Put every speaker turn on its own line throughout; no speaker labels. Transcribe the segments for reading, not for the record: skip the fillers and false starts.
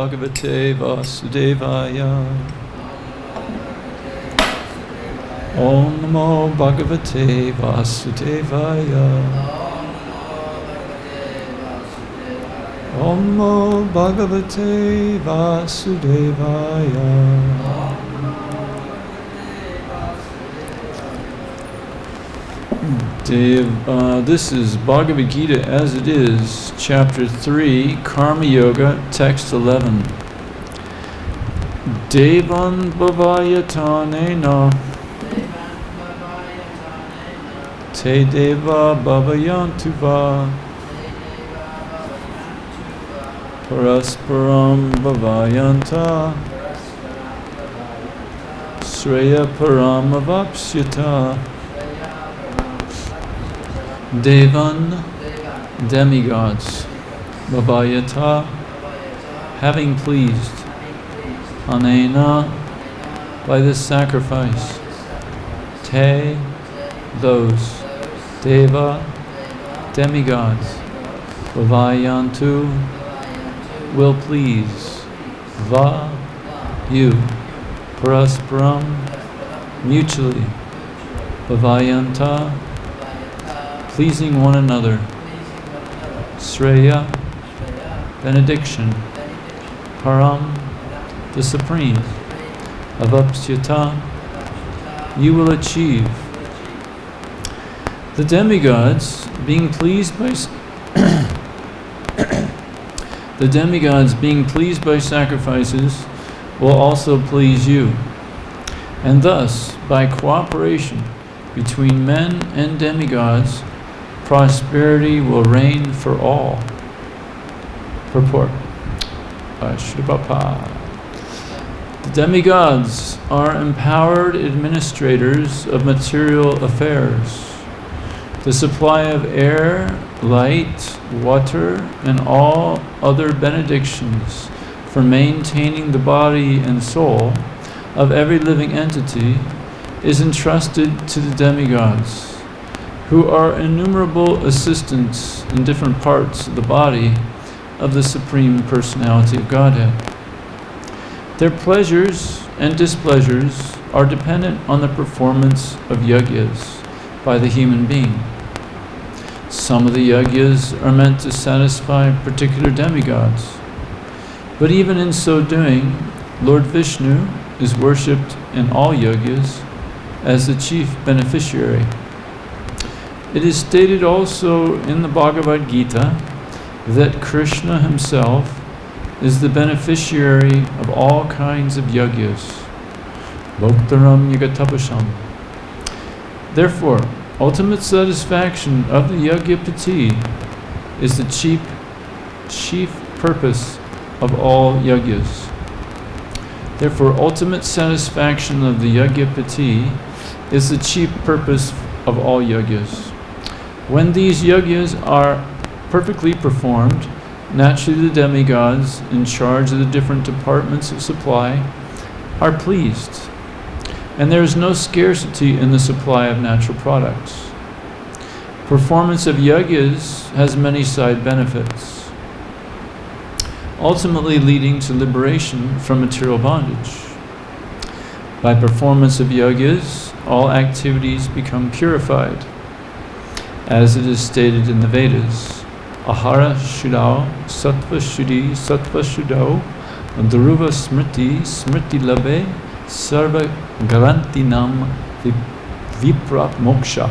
Bhagavate Vasudevaya. Om Namo Bhagavate Vasudevaya. Om Namo Bhagavate Vasudevaya. This is Bhagavad-Gita as it is, chapter 3, Karma Yoga, text 11. Devan bhavayatanena te deva bhavayantuva parasparam bhavayanta sreya param avapsyata. Devan, demigods, bhavayata, having pleased, anena, by this sacrifice, te, those, deva, demigods, bhavayantu, will please, va, you, parasparam, mutually, bhavayanta, pleasing one another, sreya, benediction, param, the supreme, avapsyata, you will achieve. The demigods being pleased by the demigods being pleased by sacrifices will also please you, and thus by cooperation between men and demigods, prosperity will reign for all. Purport. Shripapa. The demigods are empowered administrators of material affairs. The supply of air, light, water, and all other benedictions for maintaining the body and soul of every living entity is entrusted to the demigods, who are innumerable assistants in different parts of the body of the Supreme Personality of Godhead. Their pleasures and displeasures are dependent on the performance of yagyas by the human being. Some of the yagyas are meant to satisfy particular demigods, but even in so doing, Lord Vishnu is worshipped in all yagyas as the chief beneficiary. It is stated also in the Bhagavad-Gita that Krishna himself is the beneficiary of all kinds of yagyas. Bhoktaram yagatapasham. Therefore, ultimate satisfaction of the yagyapati is the chief purpose of all yagyas. Therefore, ultimate satisfaction of the yagyapati is the chief purpose of all yagyas. When these yagyas are perfectly performed, naturally the demigods in charge of the different departments of supply are pleased, and there is no scarcity in the supply of natural products. Performance of yagyas has many side benefits, ultimately leading to liberation from material bondage. By performance of yagyas, all activities become purified. As it is stated in the Vedas, Ahara Shuddhau, Sattva Shuddhi, Sattva Shuddhau, Dhruva Smriti, Smriti Labhe, Sarva Garantinam Vipra Moksha.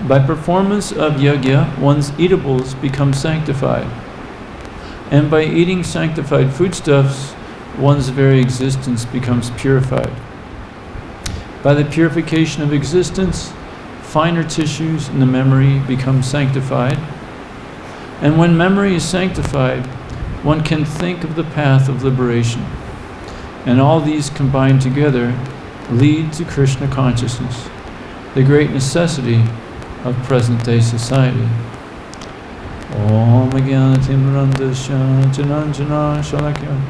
By performance of yagya, one's eatables become sanctified. And by eating sanctified foodstuffs, one's very existence becomes purified. By the purification of existence, finer tissues in the memory become sanctified. And when memory is sanctified, one can think of the path of liberation. And all these combined together lead to Krishna consciousness, the great necessity of present-day society. Om Jnanatimrandasya Jananjana Shalakya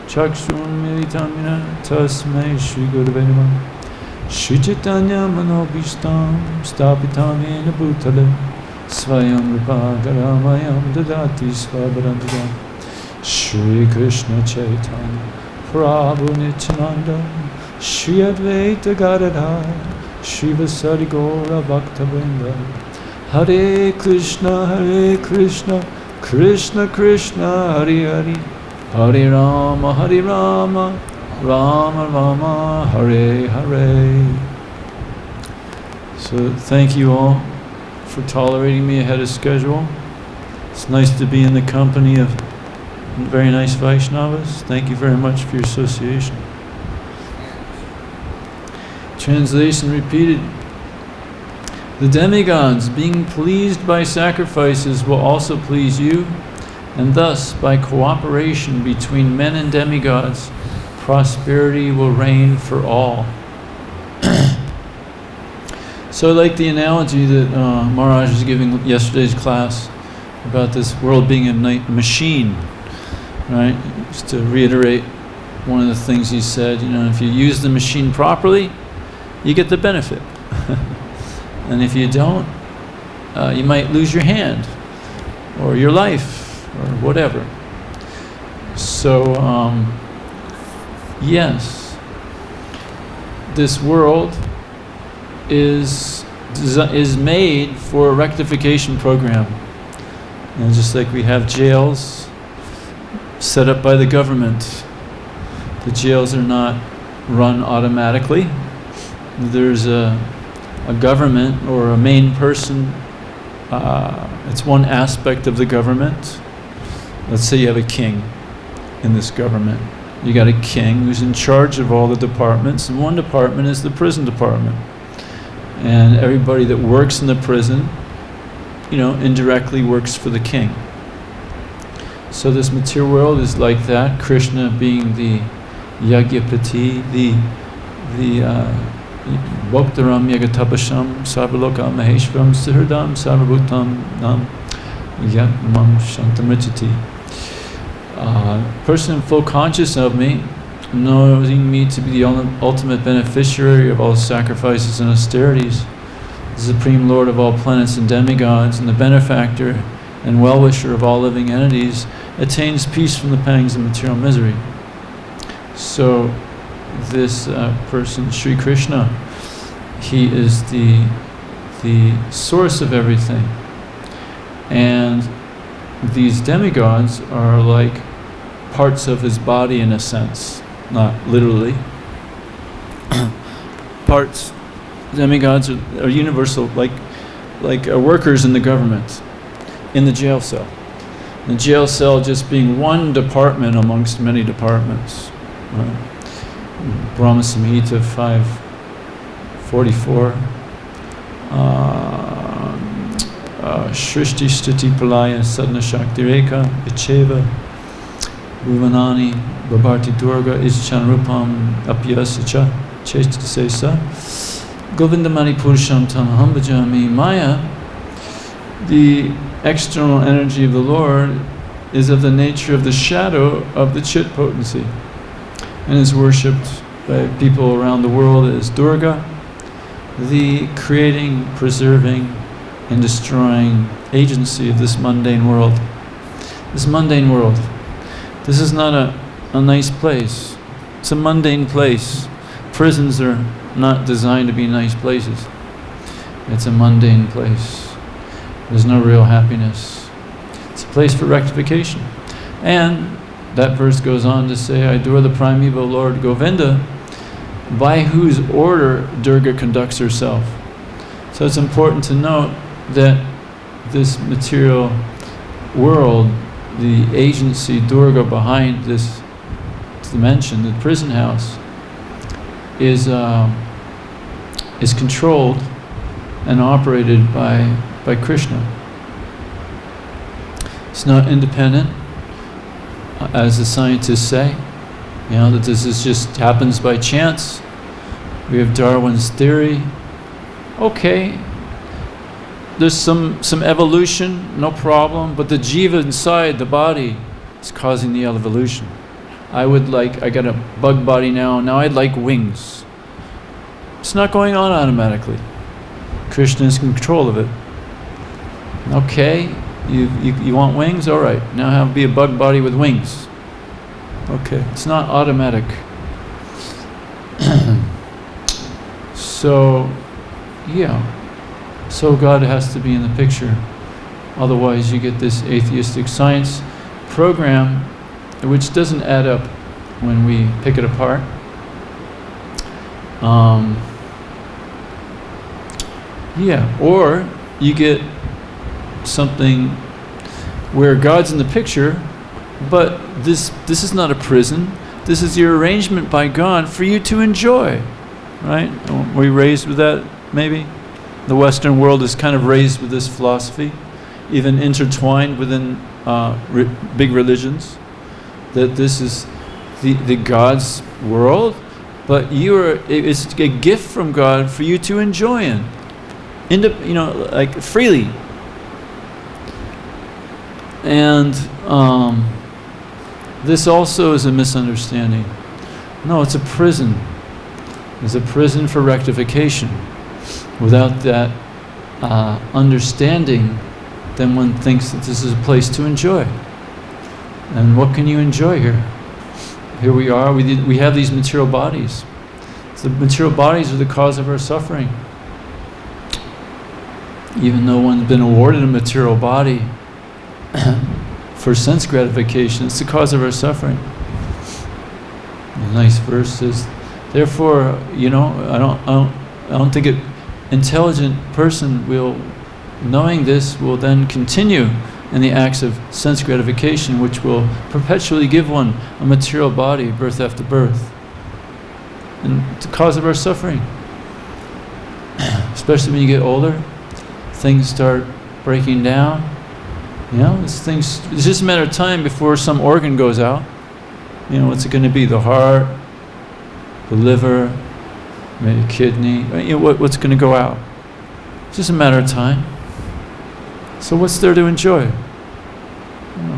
Chakshun Militamina Tasmai Shri Gurave Namah Shri Chaitanya Manobhishtam Stapitam Yena Bhutale Svayam Rupa Garamayam Dadati Svabharantadam Shri Krishna Chaitanya Prabhu Nityananda Shri Advaita Gadadhar Shri Vasari Gaura Bhakta Vrinda Hare Krishna Krishna Krishna Hare Hare Hare Rama Rama Rama Hare Hare. So thank you all for tolerating me ahead of schedule. It's nice to be in the company of very nice Vaishnavas. Thank you very much for your association. Translation repeated. The demigods, being pleased by sacrifices, will also please you, and thus, by cooperation between men and demigods, prosperity will reign for all. So I like the analogy that Maharaj was giving yesterday's class about this world being a machine, right? Just to reiterate one of the things he said, if you use the machine properly, you get the benefit. And if you don't, you might lose your hand or your life or whatever. So, yes, this world is made for a rectification program. Just like we have jails set up by the government. The jails are not run automatically. There's a government or a main person. It's one aspect of the government. Let's say you have a king in this government. You got a king who's in charge of all the departments, and one department is the prison department. And everybody that works in the prison, indirectly works for the king. So this material world is like that. Krishna being the Yagyapati, the Bhoktaram Yagatapasham Sarvaloka Maheshwaram Sirdam Sarvabhutam Nam Yatmam Shantamrichati. Person full conscious of me, knowing me to be the ultimate beneficiary of all sacrifices and austerities, the Supreme Lord of all planets and demigods, and the benefactor and well-wisher of all living entities, attains peace from the pangs of material misery. So this person, Sri Krishna, he is the source of everything. And these demigods are like parts of his body in a sense. Not literally. Parts. Demigods are universal, like workers in the government, in the jail cell. The jail cell just being one department amongst many departments. Brahma Samhita 5:44. Shrishti Stiti Pralaya Sadhana Shakti Reka Icheva Bhuvanani Babharti Durga Ischan Rupam Apyasacha Chestasesa Govindamani Purusham Tamaham Bhajami. Maya, the external energy of the Lord, is of the nature of the shadow of the Chit potency and is worshipped by people around the world as Durga, the creating, preserving, and destroying agency of this mundane world. This mundane world. This is not a nice place. It's a mundane place. Prisons are not designed to be nice places. It's a mundane place. There's no real happiness. It's a place for rectification. And that verse goes on to say, I adore the primeval Lord Govinda, by whose order Durga conducts herself. So it's important to note that this material world, the agency Durga behind this dimension, the prison house, is controlled and operated by Krishna. It's not independent, as the scientists say, that this is just happens by chance. We have Darwin's theory. Okay, there's some evolution, no problem, but the jiva inside the body is causing the evolution. I got a bug body now I'd like wings. It's not going on automatically. Krishna is in control of it. Okay, You want wings? All right. Now be a bug body with wings. Okay. It's not automatic. So, yeah. So God has to be in the picture. Otherwise you get this atheistic science program which doesn't add up when we pick it apart. Yeah, or you get something where God's in the picture, but this is not a prison. This is your arrangement by God for you to enjoy, right? Were you raised with that, maybe? The Western world is kind of raised with this philosophy, even intertwined within big religions, that this is the God's world, but it's a gift from God for you to enjoy in, like freely. And this also is a misunderstanding. No, it's a prison. It's a prison for rectification. Without that understanding, then one thinks that this is a place to enjoy. And what can you enjoy here? Here we are, we have these material bodies. So the material bodies are the cause of our suffering. Even though one's been awarded a material body for sense gratification, it's the cause of our suffering. A nice verse says, therefore, I don't think an intelligent person knowing this will then continue in the acts of sense gratification, which will perpetually give one a material body, birth after birth. And it's the cause of our suffering. Especially when you get older, things start breaking down. It's just a matter of time before some organ goes out. What's it going to be? The heart, the liver, maybe kidney. What's going to go out? It's just a matter of time. So what's there to enjoy?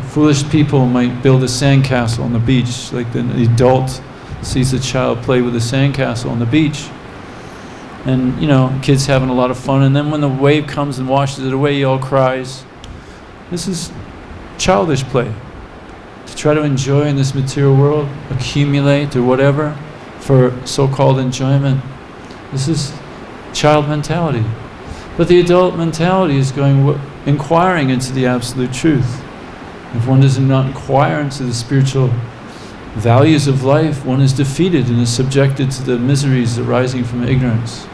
Foolish people might build a sandcastle on the beach, like the adult sees a child play with a sandcastle on the beach. And, kids having a lot of fun, and then when the wave comes and washes it away, he all cries. This is childish play. To try to enjoy in this material world, accumulate or whatever, for so-called enjoyment. This is child mentality. But the adult mentality is inquiring into the absolute truth. If one does not inquire into the spiritual values of life, one is defeated and is subjected to the miseries arising from ignorance.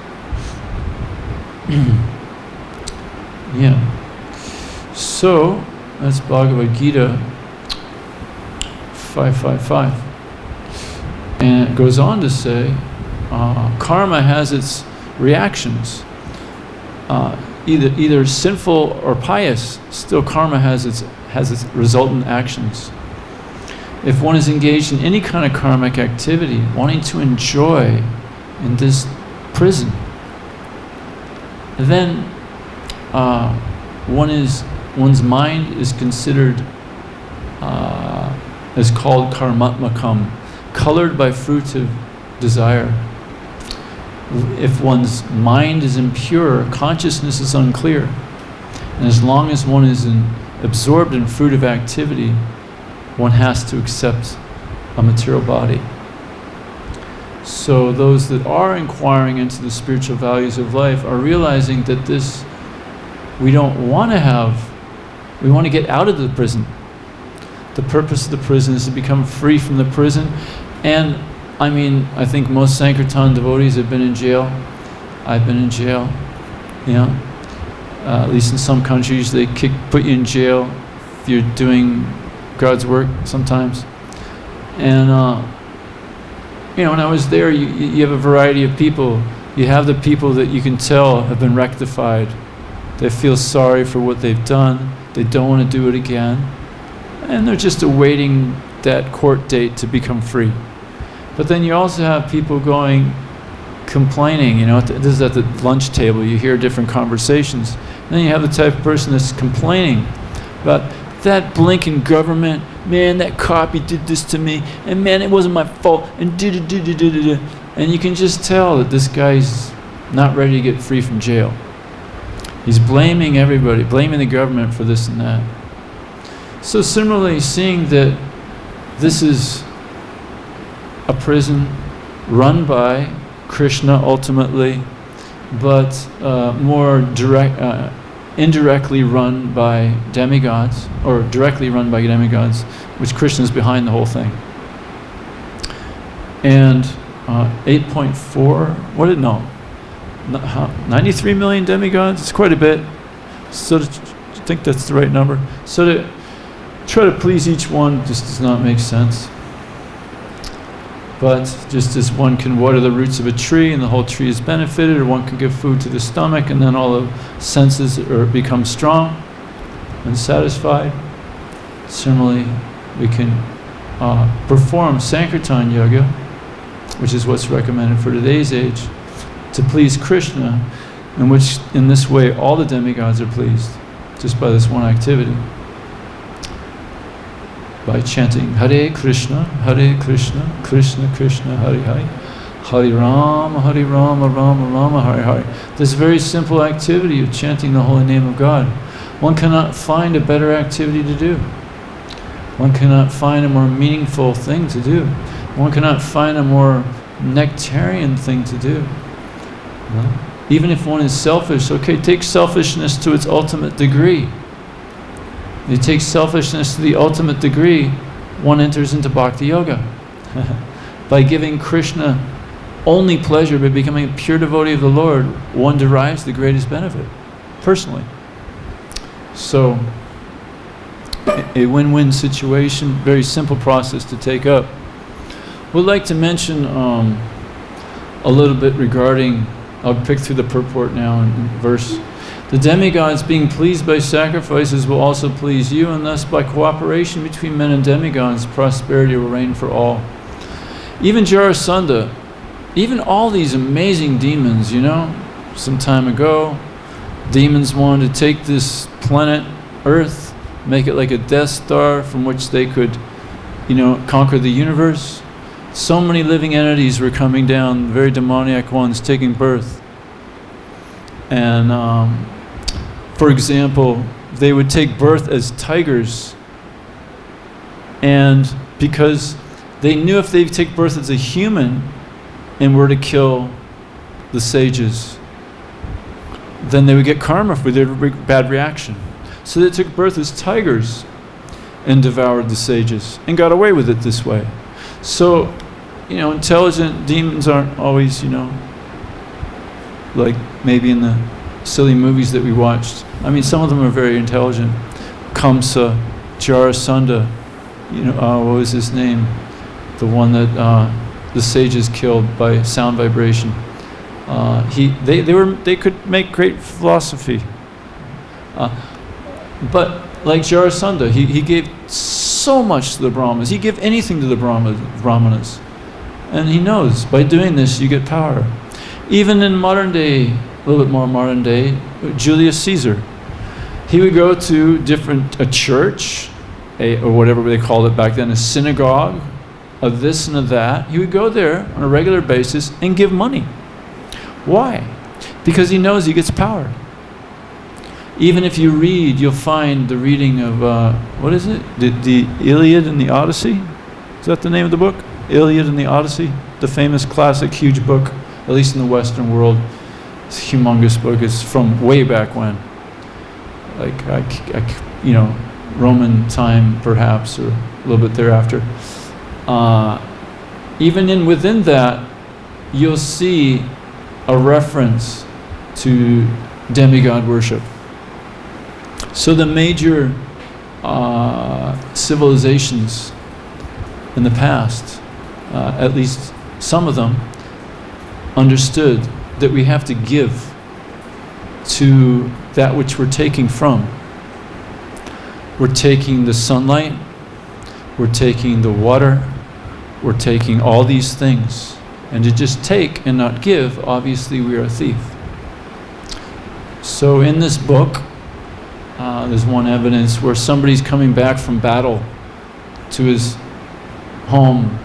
Yeah. So, that's Bhagavad-Gita 555. And it goes on to say, karma has its reactions. Either sinful or pious, still karma has its resultant actions. If one is engaged in any kind of karmic activity, wanting to enjoy in this prison, then one's mind is considered is called karmatmakam, colored by fruits of desire. If one's mind is impure, consciousness is unclear. And as long as one is absorbed in fruit of activity, one has to accept a material body. So those that are inquiring into the spiritual values of life are realizing that we don't want to have, we want to get out of the prison. The purpose of the prison is to become free from the prison. And I think most Sankirtan devotees have been in jail. I've been in jail. At least in some countries they put you in jail if you're doing God's work sometimes. And when I was there, you have a variety of people. You have the people that you can tell have been rectified. They feel sorry for what they've done. They don't want to do it again. And they're just awaiting that court date to become free. But then you also have people complaining, this is at the lunch table, you hear different conversations. And then you have the type of person that's complaining about that blinking government, man, that copy did this to me, and man, it wasn't my fault, and and you can just tell that this guy's not ready to get free from jail. He's blaming everybody, blaming the government for this and that. So similarly, seeing that this is a prison run by Krishna ultimately, but more indirectly run by demigods, or directly run by demigods, which Krishna is behind the whole thing. And 93 million demigods, it's quite a bit. So to think that's the right number. So to try to please each one just does not make sense. But just as one can water the roots of a tree and the whole tree is benefited, or one can give food to the stomach and then all the senses become strong and satisfied, similarly we can perform Sankirtan Yoga, which is what's recommended for today's age, to please Krishna, in which in this way all the demigods are pleased, just by this one activity. By chanting Hare Krishna, Krishna Krishna, Hare Hare, Hare Rama, Rama Rama, Hare Hare. This very simple activity of chanting the holy name of God. One cannot find a better activity to do. One cannot find a more meaningful thing to do. One cannot find a more nectarian thing to do. No? Even if one is selfish, okay, take selfishness to its ultimate degree. You take selfishness to the ultimate degree, one enters into bhakti-yoga. By giving Krishna only pleasure, by becoming a pure devotee of the Lord, one derives the greatest benefit, personally. So, a win-win situation, very simple process to take up. We'd like to mention a little bit regarding, I'll pick through the purport now in verse. The demigods, being pleased by sacrifices, will also please you, and thus by cooperation between men and demigods, prosperity will reign for all. Even Jarasandha, even all these amazing demons, you know, some time ago, demons wanted to take this planet, Earth, make it like a Death Star from which they could, you know, conquer the universe. So many living entities were coming down, very demoniac ones taking birth. And for example, they would take birth as tigers, and because they knew if they take birth as a human and were to kill the sages, then they would get karma for their bad reaction. So they took birth as tigers and devoured the sages and got away with it this way. So, you know, intelligent demons aren't always, you know, like maybe in the silly movies that we watched. I mean, some of them are very intelligent. Kamsa, Jarasandha, you know, what was his name? The one that the sages killed by sound vibration. They could make great philosophy. But like Jarasandha, he gave so much to the Brahmanas. He gave anything to the Brahmanas. And he knows, by doing this, you get power. Even in modern day, a little bit more modern day, Julius Caesar, he would go to a church, or whatever they called it back then, a synagogue, of this and of that. He would go there on a regular basis and give money. Why? Because he knows he gets power. Even if you read, you'll find the reading of, what is it? The Iliad and the Odyssey? Is that the name of the book? Iliad and the Odyssey? The famous classic, huge book, at least in the Western world. It's a humongous book. It's from way back when. Like, you know, Roman time perhaps, or a little bit thereafter. Even within that, you'll see a reference to demigod worship. So the major civilizations in the past, at least some of them, understood that we have to give to that which we're taking from. We're taking the sunlight, we're taking the water, we're taking all these things. And to just take and not give, obviously we are a thief. So in this book, there's one evidence where somebody's coming back from battle to his home,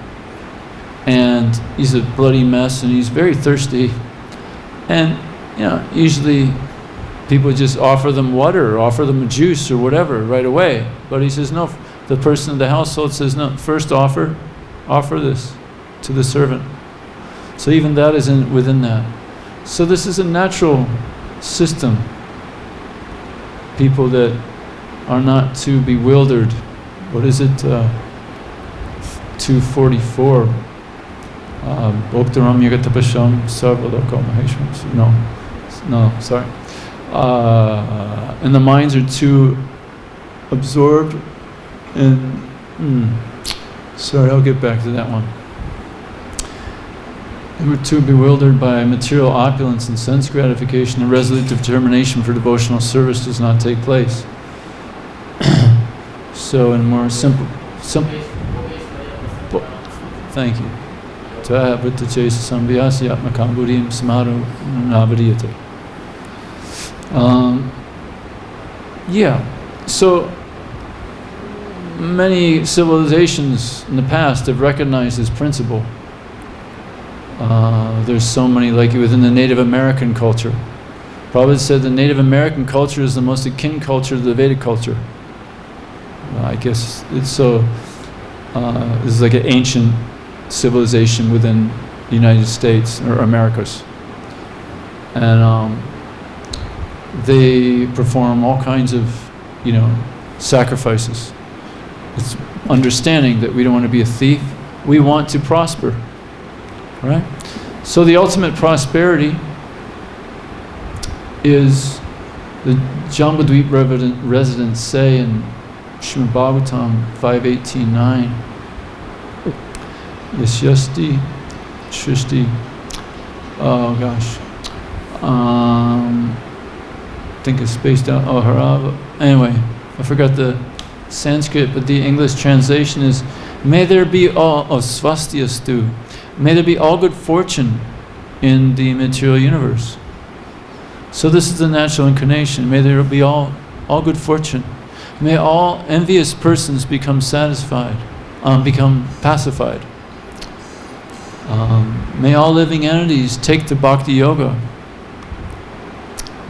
and he's a bloody mess and he's very thirsty. And, you know, usually people just offer them water or offer them a juice or whatever right away. But he says, no, the person of the household says, no, first offer this to the servant. So even that is within that. So this is a natural system. People that are not too bewildered. What is it? 244. Bhoktaram yagatapasham sarvaloko maheshwam. No, sorry. And the minds are too absorbed in... sorry, I'll get back to that one. They were too bewildered by material opulence and sense gratification, and resolute determination for devotional service does not take place. So in more simple... Thank you. Yeah, so many civilizations in the past have recognized this principle. There's so many, like within the Native American culture. Prabhupada said the Native American culture is the most akin culture to the Vedic culture. I guess it's so, this is like an ancient civilization within the United States or Americas. And they perform all kinds of, sacrifices. It's understanding that we don't want to be a thief. We want to prosper. Right? So the ultimate prosperity is, the Jambudvip residents say in Srimad Bhagavatam 5.18.9, Yasyasti Shrishti, oh gosh, I think it's spaced out, Harava. Anyway, I forgot the Sanskrit, but the English translation is, may there be all, Svastiastu, may there be all good fortune in the material universe. So this is the natural inclination. May there be all good fortune. May all envious persons become satisfied, become pacified. May all living entities take to bhakti-yoga.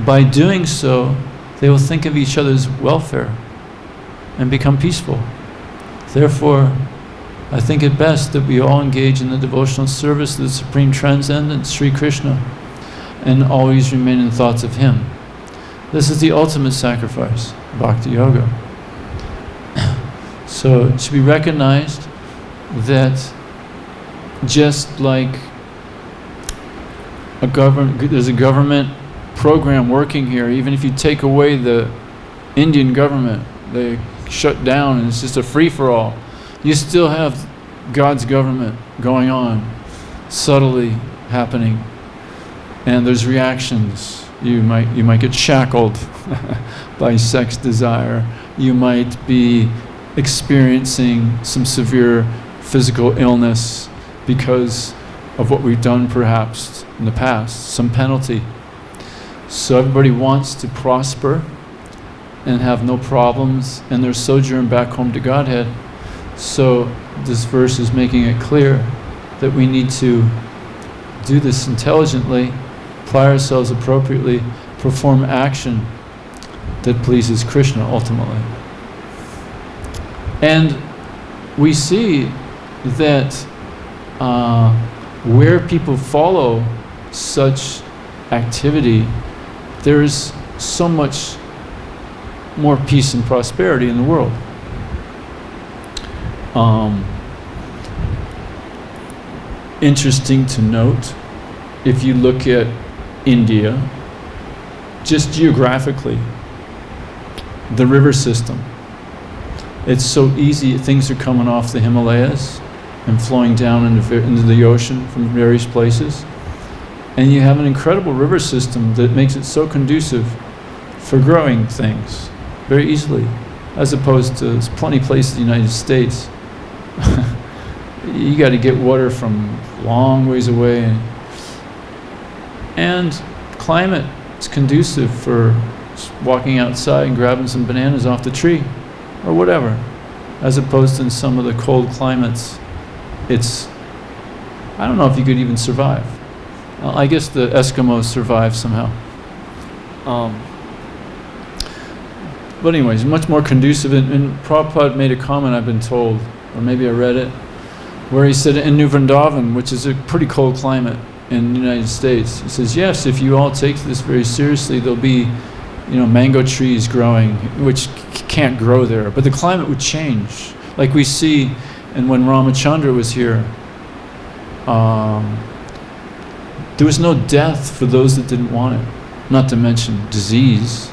By doing so, they will think of each other's welfare and become peaceful. Therefore, I think it best that we all engage in the devotional service of the Supreme Transcendent, Sri Krishna, and always remain in thoughts of Him. This is the ultimate sacrifice, bhakti-yoga. So it should be recognized that just like there's a government program working here, even if you take away the Indian government, they shut down and it's just a free-for-all, you still have God's government going on, subtly happening, and there's reactions. You might get shackled by sex desire. You might be experiencing some severe physical illness because of what we've done perhaps in the past, some penalty. So everybody wants to prosper and have no problems and their sojourn back home to Godhead. So this verse is making it clear that we need to do this intelligently, apply ourselves appropriately, perform action that pleases Krishna ultimately. And we see that where people follow such activity, there is so much more peace and prosperity in the world. Interesting to note, if you look at India, just geographically, the river system, it's so easy, things are coming off the Himalayas and flowing down into the ocean from various places. And you have an incredible river system that makes it so conducive for growing things very easily, as opposed to there's plenty of places in the United States. You got to get water from long ways away. And climate is conducive for walking outside and grabbing some bananas off the tree or whatever, as opposed to in some of the cold climates. It's, I don't know if you could even survive. I guess the Eskimos survive somehow. But anyways, much more conducive. And Prabhupada made a comment, I've been told, or maybe I read it, where he said in New Vrindavan, which is a pretty cold climate in the United States, he says, yes, if you all take this very seriously, there'll be, mango trees growing, which can't grow there. But the climate would change. Like we see, and when Ramachandra was here, there was no death for those that didn't want it. Not to mention disease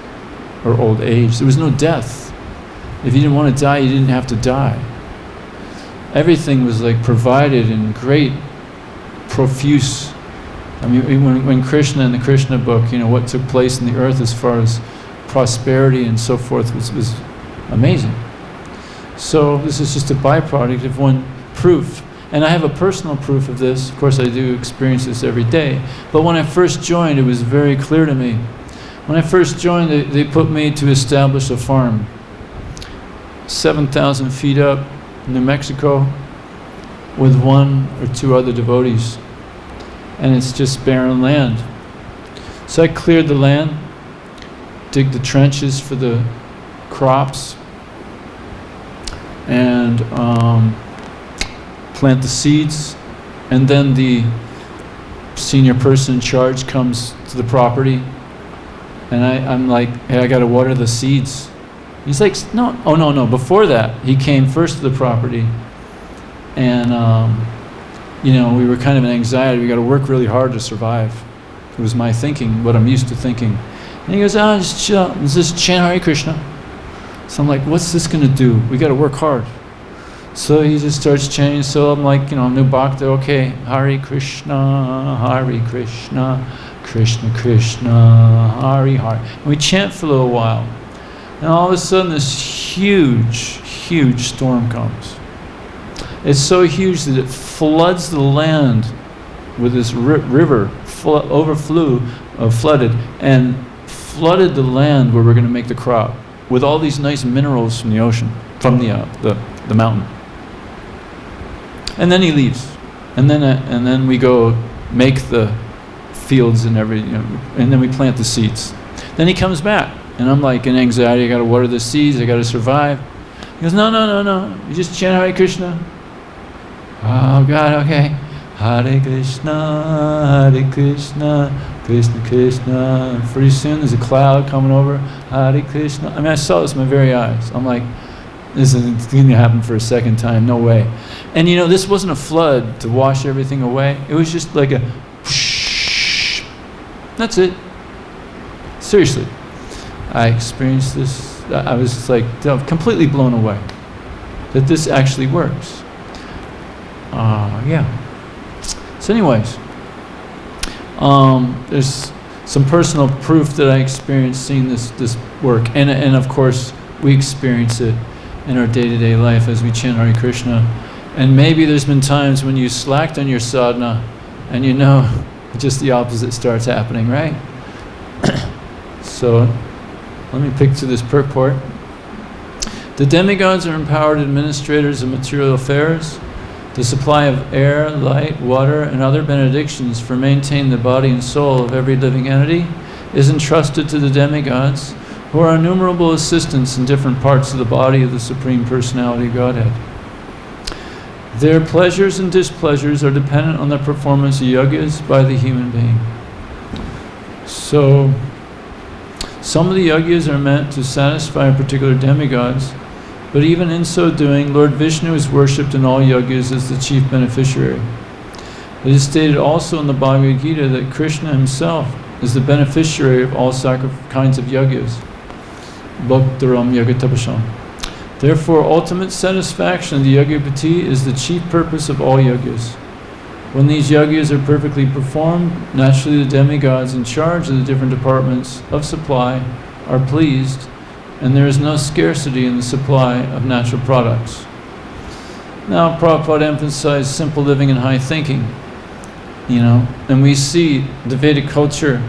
or old age. There was no death. If you didn't want to die, you didn't have to die. Everything was like provided in great, profuse. I mean, when Krishna in the Krishna book, what took place in the earth as far as prosperity and so forth was amazing. So this is just a byproduct of one proof. And I have a personal proof of this. Of course, I do experience this every day. But when I first joined, it was very clear to me. When I first joined, they put me to establish a farm. 7,000 feet up, New Mexico, with 1 or 2 other devotees. And it's just barren land. So I cleared the land, dig the trenches for the crops, and plant the seeds, and then the senior person in charge comes to the property, and I'm like, hey, I gotta water the seeds. He's like, no, before that, he came first to the property, and we were kind of in anxiety, we gotta work really hard to survive. It was my thinking, what I'm used to thinking. And he goes, just chill out, just chant Hare Krishna. So I'm like, what's this gonna do? We gotta work hard. So he just starts chanting. So I'm like, new bhakta, okay, Hare Krishna, Krishna Krishna, Hare Hare. And we chant for a little while. And all of a sudden this huge storm comes. It's so huge that it floods the land with this river, flooded, and flooded the land where we're going to make the crop with all these nice minerals from the ocean, from the mountain. And then he leaves, and then we go make the fields and and then we plant the seeds. Then he comes back, and I'm like in anxiety. I got to water the seeds. I got to survive. He goes, no. You just chant Hare Krishna. Oh God, okay. Hare Krishna, Krishna Krishna. And pretty soon there's a cloud coming over. Hare Krishna. I mean, I saw this with my very eyes. I'm like, this isn't going to happen for a second time. No way. And this wasn't a flood to wash everything away. It was just like a whoosh. That's it. Seriously. I experienced this. I was just like completely blown away that this actually works. Yeah. So anyways, there's some personal proof that I experienced seeing this work. And of course, we experience it in our day-to-day life as we chant Hare Krishna. And maybe there's been times when you slacked on your sadhana and just the opposite starts happening, right? So let me pick to this purport. The demigods are empowered administrators of material affairs. The supply of air, light, water, and other benedictions for maintaining the body and soul of every living entity is entrusted to the demigods, who are innumerable assistants in different parts of the body of the Supreme Personality of Godhead. Their pleasures and displeasures are dependent on the performance of yagas by the human being. So, some of the yagas are meant to satisfy particular demigods, but even in so doing, Lord Vishnu is worshipped in all yagas as the chief beneficiary. It is stated also in the Bhagavad-Gita that Krishna himself is the beneficiary of all kinds of yagas. Bhaktaram yagatapasam. Therefore, ultimate satisfaction of the yagapati is the chief purpose of all yagas. When these yagas are perfectly performed, naturally the demigods in charge of the different departments of supply are pleased, and there is no scarcity in the supply of natural products. Now, Prabhupada emphasized simple living and high thinking, and we see the Vedic culture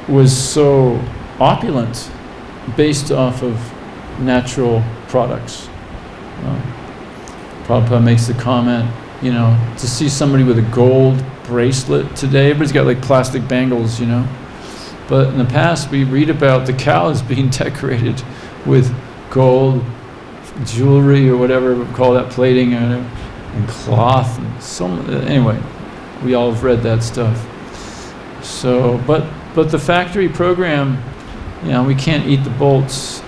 was so opulent based off of natural products. Prabhupada makes the comment, to see somebody with a gold bracelet today, everybody's got like plastic bangles, But in the past, we read about the cows being decorated with gold jewelry or whatever we call that, plating and cloth and anyway, we all have read that stuff. So, but the factory program, we can't eat the bolts,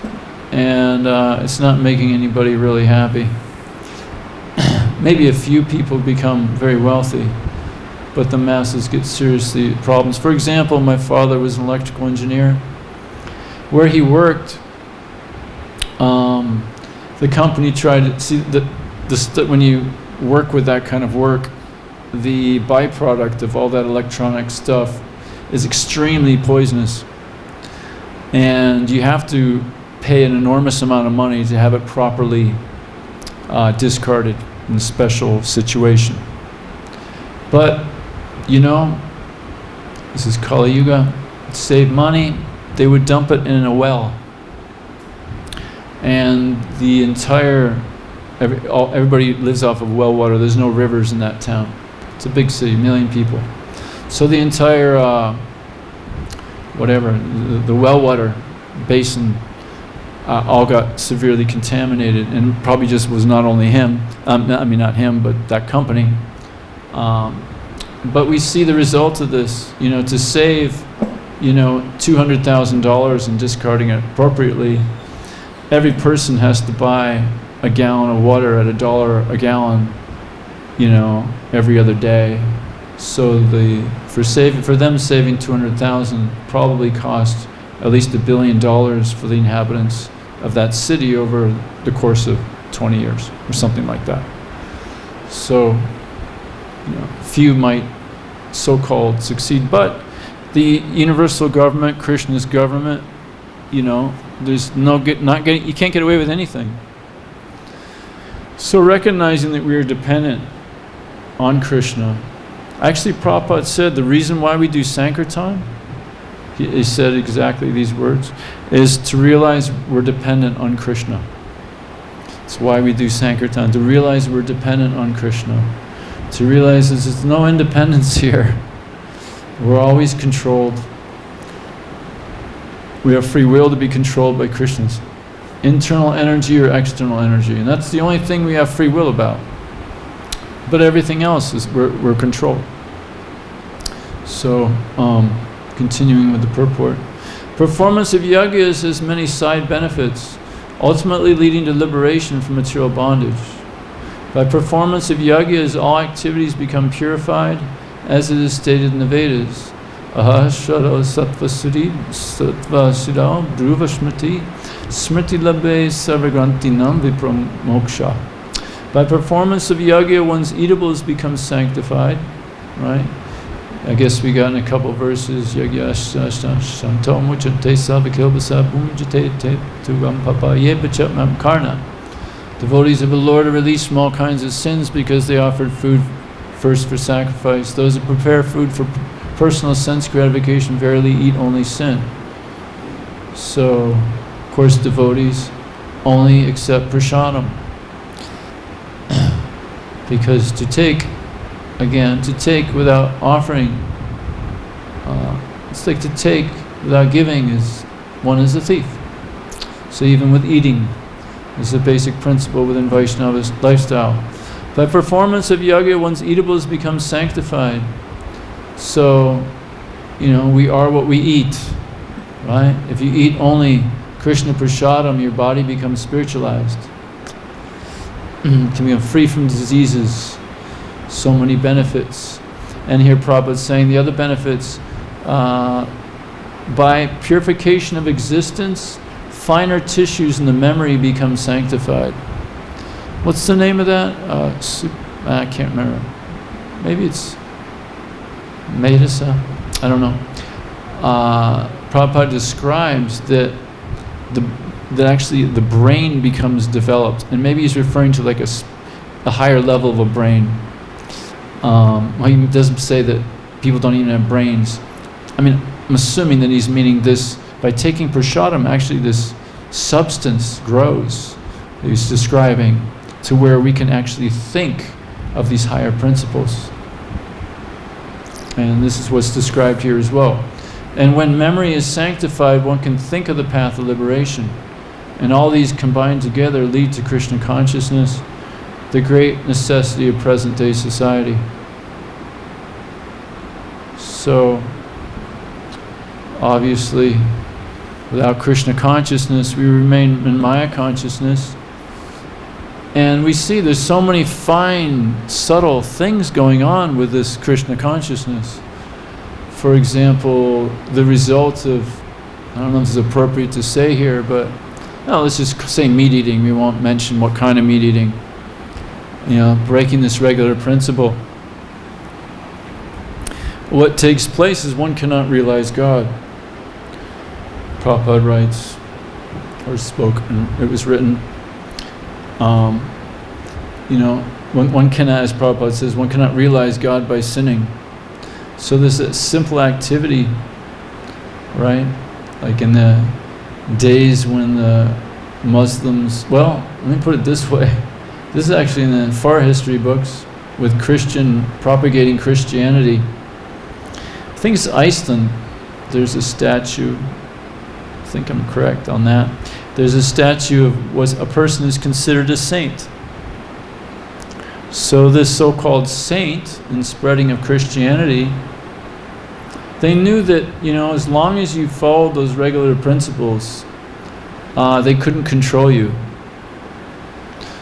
and it's not making anybody really happy. Maybe a few people become very wealthy, but the masses get seriously problems. For example, my father was an electrical engineer. Where he worked, the company tried to see when you work with that kind of work, the byproduct of all that electronic stuff is extremely poisonous, and you have to pay an enormous amount of money to have it properly discarded in a special situation. But this is Kali Yuga. To save money, they would dump it in a well, and the entire everybody lives off of well water. There's no rivers in that town. It's a big city, 1 million people. So the entire the well water basin all got severely contaminated, and probably just was not only him. Not him, but that company. But we see the result of this. To save, $200,000 in discarding it appropriately, every person has to buy a gallon of water at $1 a gallon, every other day. So for them saving 200,000 probably cost at least $1 billion for the inhabitants of that city over the course of 20 years or something like that. So, few might so-called succeed, but the universal government, Krishna's government, there's you can't get away with anything. So recognizing that we are dependent on Krishna. Actually, Prabhupada said the reason why we do Sankirtan, he said exactly these words, is to realize we're dependent on Krishna. That's why we do Sankirtan, to realize we're dependent on Krishna. To realize there's no independence here. We're always controlled. We have free will to be controlled by Krishna's internal energy or external energy. And that's the only thing we have free will about. But everything else is we're controlled. So, continuing with the purport. Performance of yagyas has many side benefits, ultimately leading to liberation from material bondage. By performance of yagyas, all activities become purified, as it is stated in the Vedas. Aha sharo sattva suri sattva sudao dhruva smriti smriti labhe sarvagrantinam vipram moksha. By performance of yagya, one's eatables become sanctified, right? I guess we got in a couple verses, yagya shanto muchate savakilbasa bhumjate tugam papa yebachatmam karna. Devotees of the Lord are released from all kinds of sins because they offered food first for sacrifice. Those who prepare food for personal sense gratification verily eat only sin. So, of course, devotees only accept prasadam. Because to take without offering, it's like to take without giving one is a thief. So even with eating, is a basic principle within Vaishnava lifestyle. By performance of yagya, one's eatables become sanctified. So, we are what we eat, right? If you eat only Krishna prasadam, your body becomes spiritualized. Can become free from diseases. So many benefits. And here Prabhupada is saying the other benefits, by purification of existence, finer tissues in the memory become sanctified. What's the name of that? I can't remember. Maybe it's Medasa. I don't know. Prabhupada describes that actually the brain becomes developed, and maybe he's referring to like a higher level of a brain. He doesn't say that people don't even have brains. I'm assuming that he's meaning this. By taking prasadam, actually this substance grows, that he's describing, to where we can actually think of these higher principles. And this is what's described here as well. And when memory is sanctified, one can think of the path of liberation. And all these combined together lead to Krishna consciousness, the great necessity of present-day society. So, obviously, without Krishna consciousness, we remain in Maya consciousness. And we see there's so many fine, subtle things going on with this Krishna consciousness. For example, the result of, I don't know if it's appropriate to say here, but no, let's just say meat eating. We won't mention what kind of meat eating. You know, breaking this regular principle. What takes place is one cannot realize God. Prabhupada writes, or spoke, and it was written, you know, one cannot, as Prabhupada says, one cannot realize God by sinning. So there's a simple activity, right? Like in the days when the Muslims, well, let me put it this way. This is actually in the far history books with propagating Christianity. I think it's Iceland. There's a statue. I think I'm correct on that. There's a statue of a person who's considered a saint. So this so-called saint in spreading of Christianity, they knew that, you know, as long as you followed those regular principles, they couldn't control you.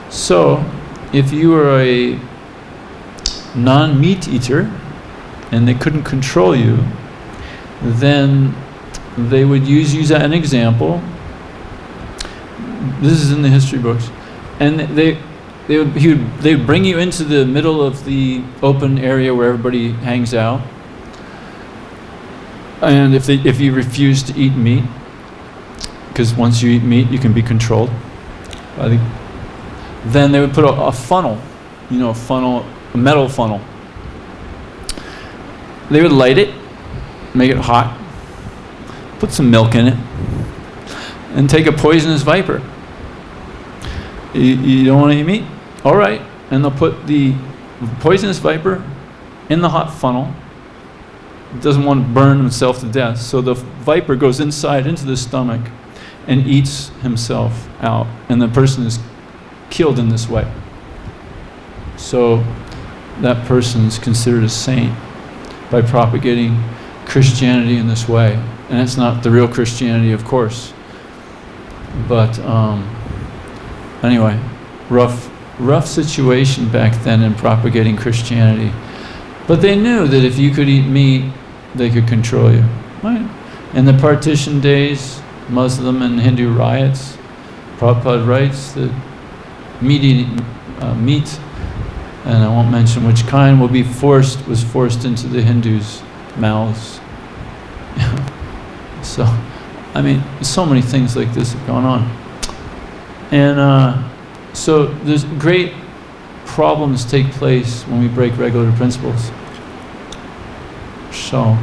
So, if you were a non-meat eater and they couldn't control you, then they would use you as an example. This is in the history books, and they would bring you into the middle of the open area where everybody hangs out. And if you refuse to eat meat, because once you eat meat, you can be controlled. Then they would put a funnel, you know, a metal funnel. They would light it, make it hot, put some milk in it, and take a poisonous viper. You don't want to eat meat? All right. And they'll put the poisonous viper in the hot funnel. It doesn't want to burn himself to death, so the viper goes inside into the stomach and eats himself out, and the person is killed in this way. So that person is considered a saint by propagating Christianity in this way. And it's not the real Christianity, of course. But anyway, rough situation back then in propagating Christianity. But they knew that if you could eat meat, they could control you. Right? In the partition days, Muslim and Hindu riots, Prabhupada writes that meat, and I won't mention which kind, was forced into the Hindus' mouths. So, I mean, so many things like this have gone on. And so there's great problems take place when we break regular principles. So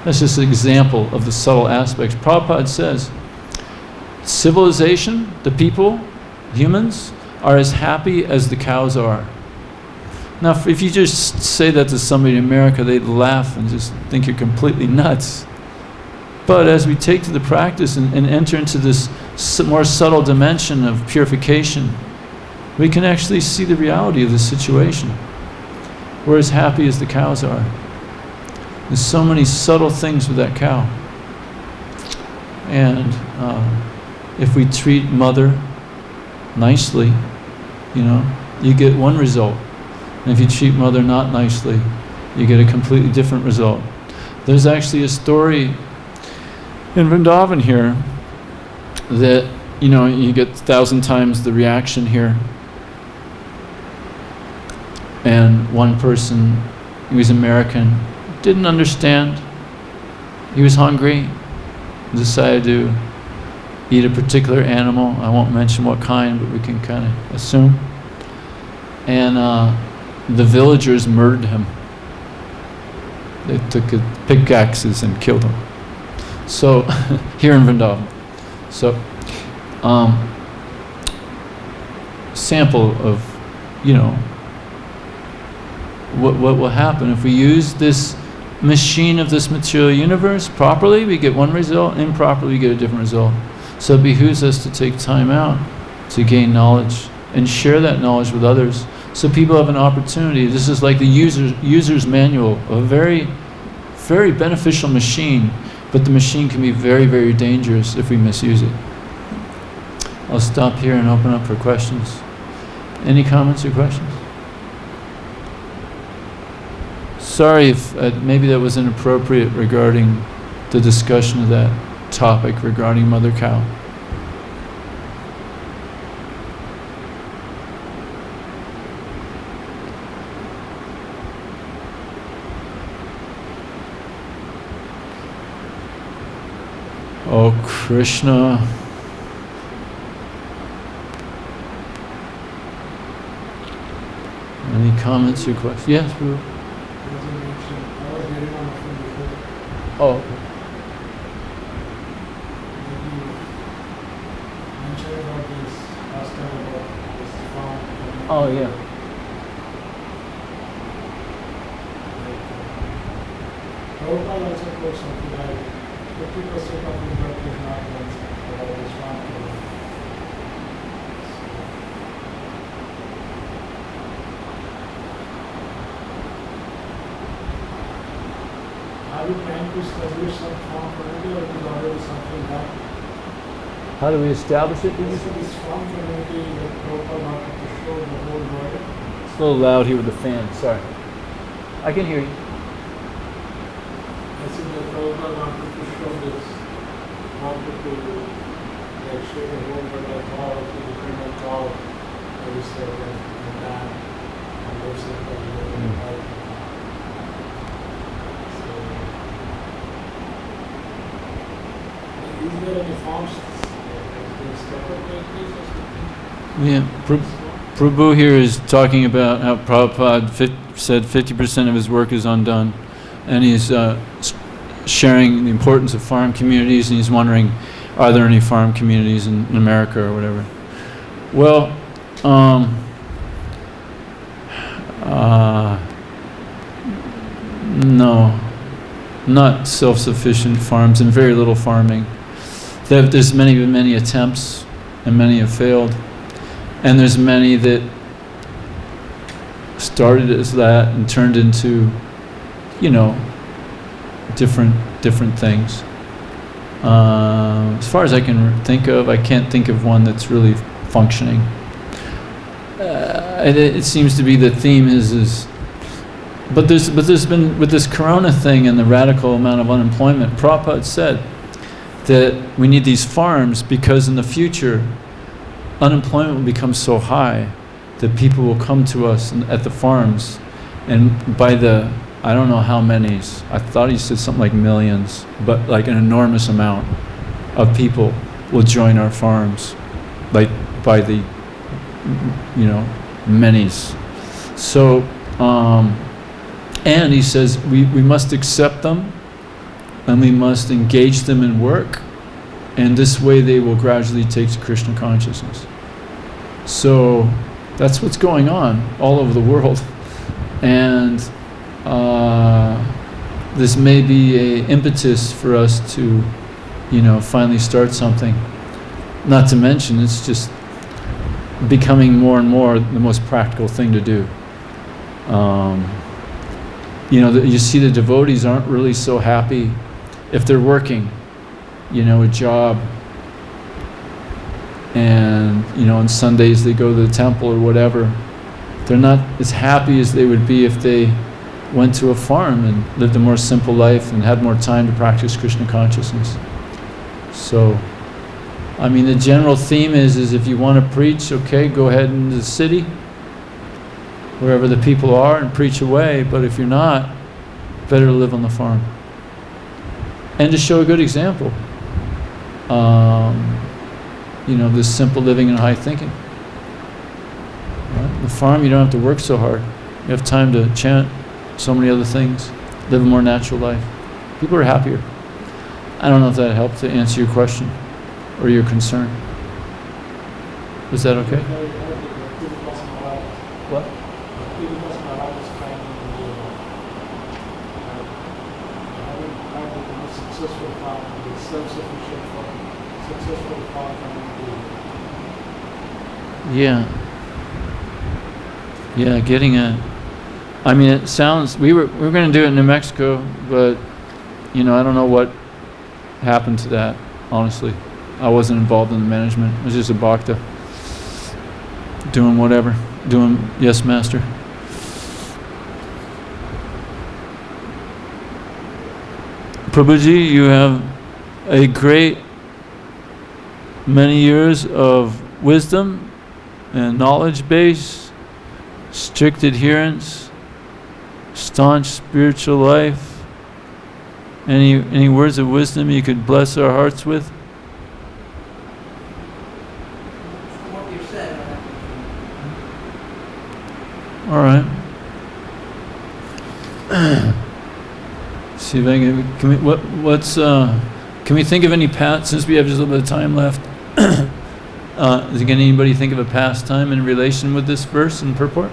that's just an example of the subtle aspects. Prabhupada says, civilization, the people, humans, are as happy as the cows are. Now, if you just say that to somebody in America, they'd laugh and just think you're completely nuts. But as we take to the practice and enter into this more subtle dimension of purification, we can actually see the reality of the situation. We're as happy as the cows are. There's so many subtle things with that cow. And if we treat mother nicely, you know, you get one result. And if you treat mother not nicely, you get a completely different result. There's actually a story in Vrindavan here that, you know, you get 1,000 times the reaction here. And one person, he was American, didn't understand. He was hungry, decided to eat a particular animal. I won't mention what kind, but we can kind of assume. And the villagers murdered him. They took pickaxes and killed him. So, here in Vrindavan. So, sample of, you know, what will happen if we use this machine of this material universe properly. We get one result. Improperly, we get a different result. So it behooves us to take time out to gain knowledge and share that knowledge with others, so people have an opportunity. This is like the user's manual of a very, very beneficial machine, but the machine can be very, very dangerous if we misuse it. I'll stop here and open up for questions. Any comments or questions? Sorry if maybe that was inappropriate regarding the discussion of that topic regarding Mother Cow. Oh, Krishna. Any comments or questions? Yes, Prabhu. Oh, okay. Oh, yeah.
Prabhupada also quotes something like 50% of the work is not done by this farm. Are we trying to establish some farm community, or is it already something done?
How do we establish it?
This farm community that Prabhupada wanted to show the whole world.
It's a little loud here with the fan. Sorry. I can hear you.
I see that Prabhupada wanted to show this, wanted to like show the whole world like how to depend on God, how we serve and man, and those things that we live in life. So, is there any forms that being stepped up like this or something?
Yeah, Prabhu here is talking about how Prabhupada said 50% of his work is undone, and he's sharing the importance of farm communities, and he's wondering, are there any farm communities in America or whatever? Well, no, not self-sufficient farms, and very little farming. There's many attempts, and many have failed, and there's many that started as that and turned into, different things. As far as I can think of, I can't think of one that's really functioning. It seems to be the theme is but there's been, with this corona thing and the radical amount of unemployment, Prabhupada said that we need these farms because in the future unemployment will become so high that people will come to us at the farms, and by the, I don't know how many, I thought he said something like millions, but like an enormous amount of people will join our farms, like by the, many's. So, and he says we must accept them, and we must engage them in work, and this way they will gradually take to Krishna consciousness. So that's what's going on all over the world, and this may be an impetus for us to, finally start something. Not to mention, it's just becoming more and more the most practical thing to do. You see the devotees aren't really so happy if they're working, a job, and, on Sundays they go to the temple or whatever. They're not as happy as they would be if they went to a farm and lived a more simple life and had more time to practice Krishna consciousness. So, the general theme is if you want to preach, okay, go ahead into the city, wherever the people are, and preach away. But if you're not, better to live on the farm. And to show a good example. This simple living and high thinking. Right? The farm, you don't have to work so hard. You have time to chant, so many other things, live a more natural life. People are happier. I don't know if that helped to answer your question or your concern. Is that okay? What?
successful path and
Yeah, getting it. I mean, it sounds. We were going to do it in New Mexico, but I don't know what happened to that. Honestly, I wasn't involved in the management. It was just a bhakta doing whatever, doing yes, master. Prabhuji, you have a great many years of wisdom and knowledge base, strict adherence, staunch spiritual life. Any words of wisdom you could bless our hearts with?
What you said.
All right. See if I can we think of any past, since we have just a little bit of time left, can anybody think of a past time in relation with this verse and purport?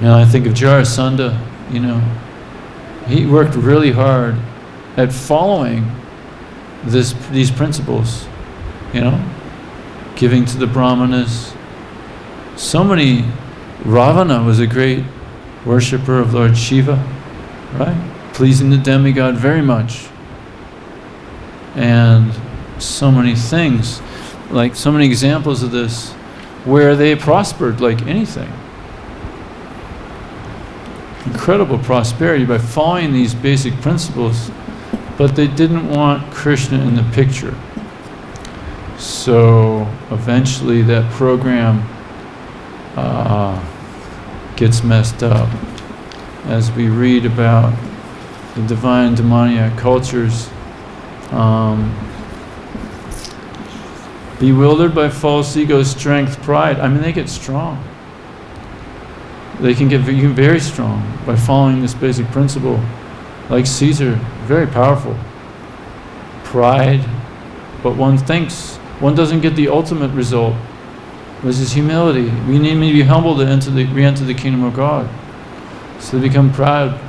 I think of Jarasandha, he worked really hard at following these principles, giving to the brahmanas. So many. Ravana was a great worshipper of Lord Shiva, right? Pleasing the demigod very much. And so many things, like so many examples of this, where they prospered like anything. Incredible prosperity by following these basic principles, but they didn't want Krishna in the picture. So eventually that program gets messed up. As we read about the divine and demoniac cultures, bewildered by false ego, strength, pride. I mean, they get strong. They can get very strong by following this basic principle. Like Caesar, very powerful. Pride, but one thinks one doesn't get the ultimate result, which is humility. We need to be humble to re-enter the kingdom of God. So they become proud.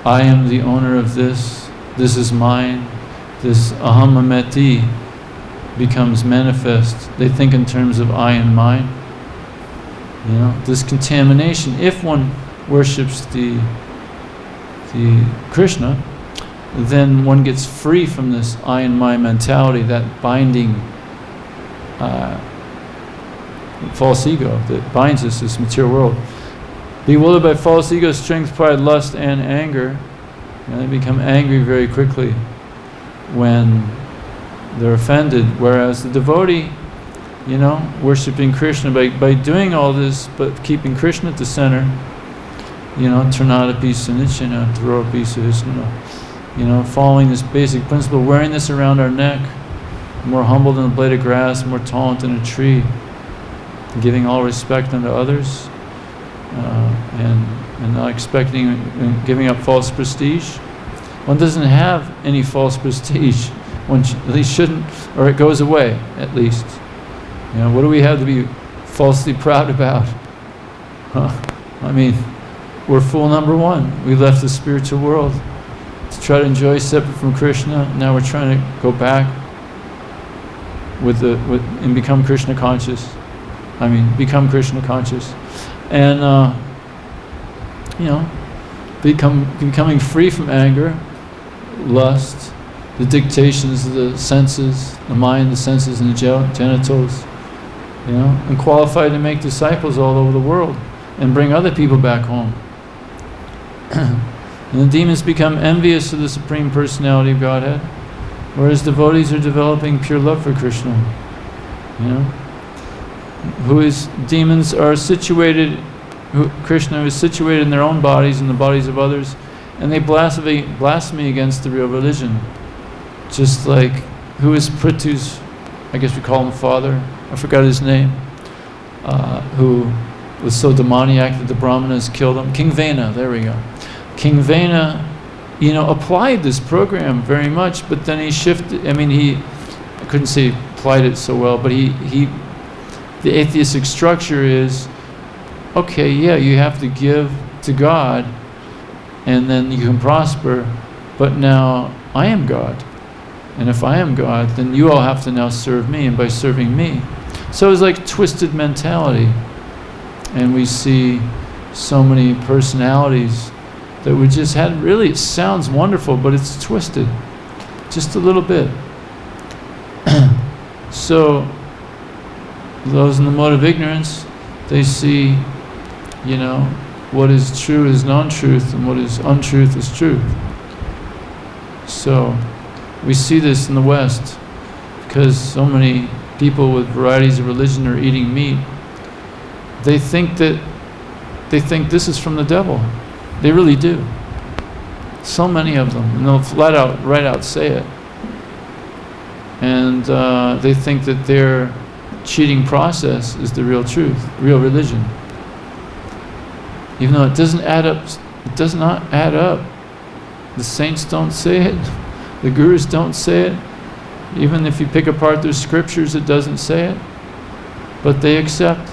I am the owner of this. This is mine. This aham mameti becomes manifest. They think in terms of I and mine. This contamination. If one worships the Krishna, then one gets free from this I and my mentality, that binding false ego that binds us, this material world. Bewildered by false ego, strength, pride, lust, and anger. They become angry very quickly when they're offended. Whereas the devotee, worshipping Krishna by doing all this, but keeping Krishna at the center, Trinadapi Sunichana, Taropi Suhisnana, following this basic principle, wearing this around our neck, more humble than a blade of grass, more tolerant than a tree, giving all respect unto others, and not expecting and giving up false prestige. One doesn't have any false prestige. One at least shouldn't, or it goes away at least. What do we have to be falsely proud about? I mean, we're fool number one. We left the spiritual world to try to enjoy separate from Krishna. Now we're trying to go back and become Krishna conscious. Become Krishna conscious. And, becoming free from anger, lust, the dictations of the senses, the mind, the senses, and the genitals, and qualified to make disciples all over the world and bring other people back home. And the demons become envious of the Supreme Personality of Godhead, whereas devotees are developing pure love for Krishna. Demons are situated, Krishna is situated in their own bodies and the bodies of others, and they blaspheme against the real religion. Just like, who is Prithu's, I guess we call him father, I forgot his name, who was so demoniac that the Brahmanas killed him. King Vena, there we go. King Vena, applied this program very much, but then he shifted, I couldn't say he applied it so well, but the atheistic structure is, okay, yeah, you have to give to God, and then you can prosper, but now I am God. And if I am God, then you all have to now serve me, and by serving me. So it's like twisted mentality. And we see so many personalities that we just had, really, it sounds wonderful, but it's twisted. Just a little bit. So, those in the mode of ignorance, they see, you know, what is true is non-truth, and what is untruth is truth. So, we see this in the West, because so many people with varieties of religion are eating meat. They think this is from the devil. They really do. So many of them, and they'll right out say it. And they think that their cheating process is the real truth, real religion. Even though it doesn't add up, it does not add up. The saints don't say it. The gurus don't say it. Even if you pick apart their scriptures, it doesn't say it. But they accept.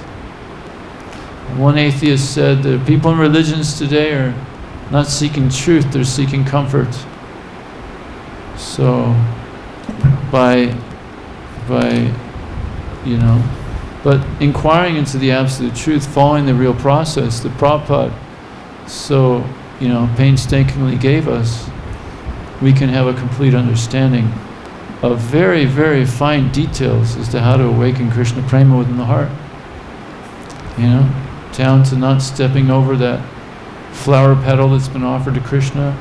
One atheist said that people in religions today are not seeking truth, they're seeking comfort. So, by you know, but inquiring into the absolute truth, following the real process that Prabhupada so, you know, painstakingly gave us, we can have a complete understanding of very, very fine details as to how to awaken Krishna Prema within the heart. You know, down to not stepping over that flower petal that's been offered to Krishna,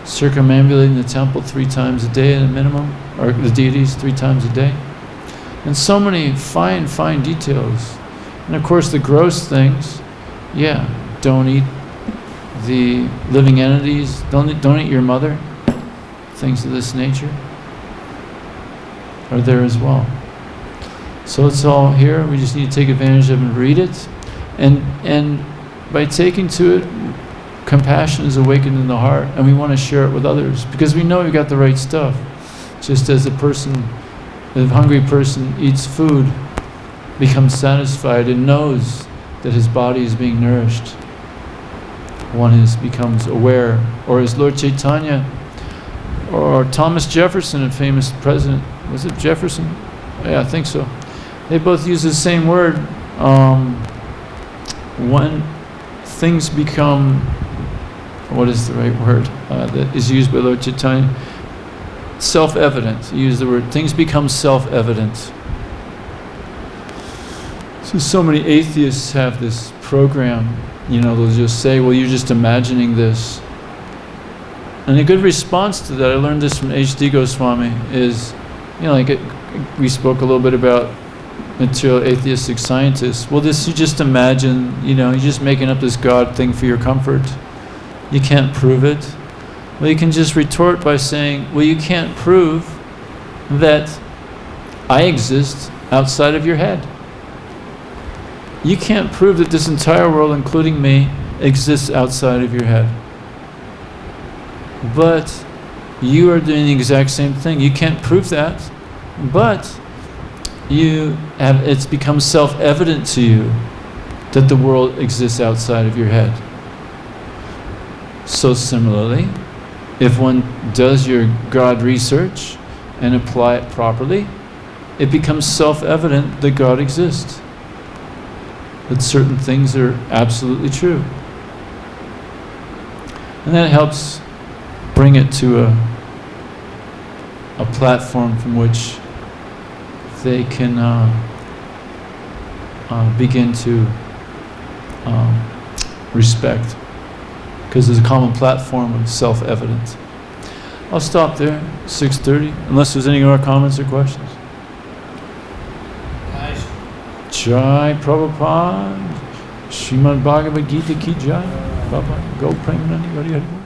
circumambulating the temple 3 times a day at a minimum, or the deities 3 times a day. And so many fine, fine details. And of course the gross things, yeah, don't eat the living entities, don't eat your mother, things of this nature are there as well. So it's all here, we just need to take advantage of it and read it. And by taking to it, compassion is awakened in the heart, and we want to share it with others because we know we got the right stuff. Just as a hungry person eats food, becomes satisfied and knows that his body is being nourished, one becomes aware. Or as Lord Chaitanya or Thomas Jefferson, a famous president, was it Jefferson? Yeah, I think so. They both use the same word. When things become, what is the right word that is used by Lord Chaitanya? Self-evident. He used the word, things become self-evident. So many atheists have this program, you know, they'll just say, well, you're just imagining this. And a good response to that, I learned this from H.D. Goswami, is, you know, we spoke a little bit about material atheistic scientists. Well, this, you just imagine, you know, you're just making up this God thing for your comfort. You can't prove it. Well, you can just retort by saying, well, you can't prove that I exist outside of your head. You can't prove that this entire world, including me, exists outside of your head. But you are doing the exact same thing. You can't prove that, but it's become self-evident to you that the world exists outside of your head. So similarly, if one does your God research and apply it properly, it becomes self-evident that God exists, that certain things are absolutely true. And that helps bring it to a platform from which they can begin to respect, because there's a common platform of self-evidence. I'll stop there, 6:30, unless there's any more comments or questions.
Guys,
Jai Prabhupada, Srimad Bhagavad-Gita ki Jai. Baba, go Premanandi, Hari Hari.